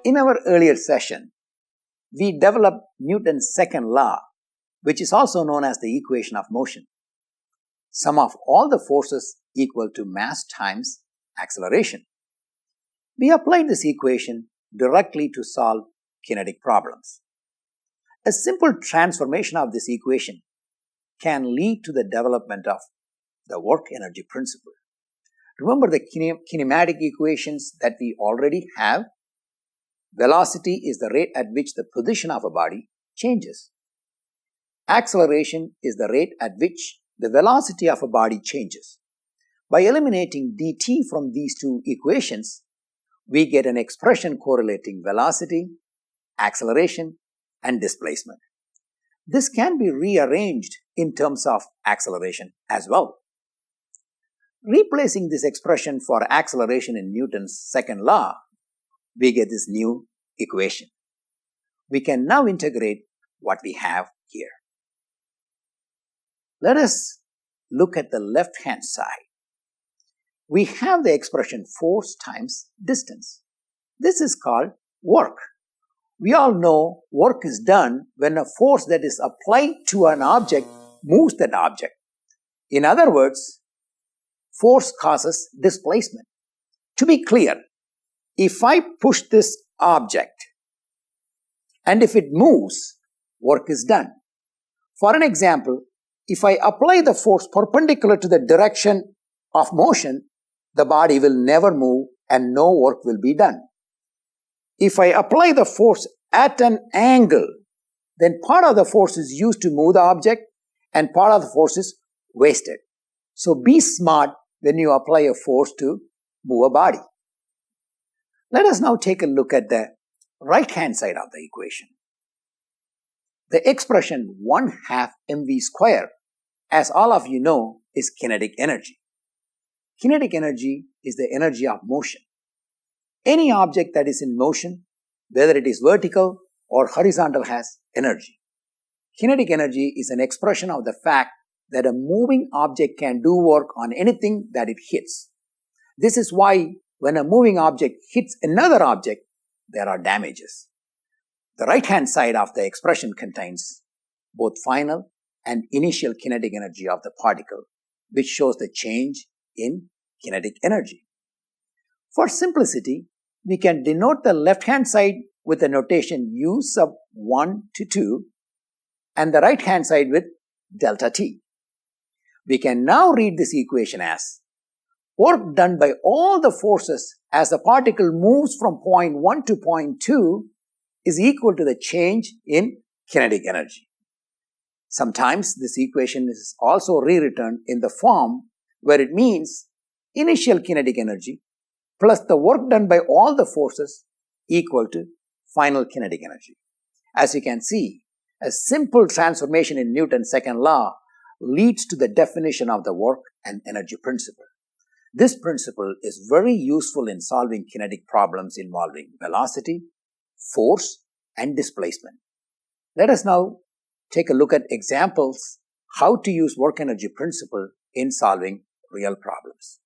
In our earlier session, we developed Newton's second law, which is also known as the equation of motion. Sum of all the forces equal to mass times acceleration. We applied this equation directly to solve kinetic problems. A simple transformation of this equation can lead to the development of the work-energy principle. Remember the kinematic equations that we already have? Velocity is the rate at which the position of a body changes. Acceleration is the rate at which the velocity of a body changes. By eliminating dt from these two equations, we get an expression correlating velocity, acceleration, and displacement. This can be rearranged in terms of acceleration as well. Replacing this expression for acceleration in Newton's second law, we get this new equation. We can now integrate what we have here. Let us look at the left-hand side. We have the expression force times distance. This is called work. We all know work is done when a force that is applied to an object moves that object. In other words, force causes displacement. To be clear, if I push this object and if it moves, work is done. For an example, if I apply the force perpendicular to the direction of motion, the body will never move and no work will be done. If I apply the force at an angle, then part of the force is used to move the object and part of the force is wasted. So be smart when you apply a force to move a body. Let us now take a look at the right-hand side of the equation. The expression 1/2 mv square, as all of you know, is kinetic energy. Kinetic energy is the energy of motion. Any object that is in motion, whether it is vertical or horizontal, has energy. Kinetic energy is an expression of the fact that a moving object can do work on anything that it hits. This is why when a moving object hits another object, there are damages. The right-hand side of the expression contains both final and initial kinetic energy of the particle, which shows the change in kinetic energy. For simplicity, we can denote the left-hand side with the notation U sub 1 to 2 and the right-hand side with delta T. We can now read this equation as work done by all the forces as the particle moves from point 1 to point 2 is equal to the change in kinetic energy. Sometimes this equation is also rewritten in the form where it means initial kinetic energy plus the work done by all the forces equal to final kinetic energy. As you can see, a simple transformation in Newton's second law leads to the definition of the work and energy principle. This principle is very useful in solving kinetic problems involving velocity, force, and displacement. Let us now take a look at examples how to use work energy principle in solving real problems.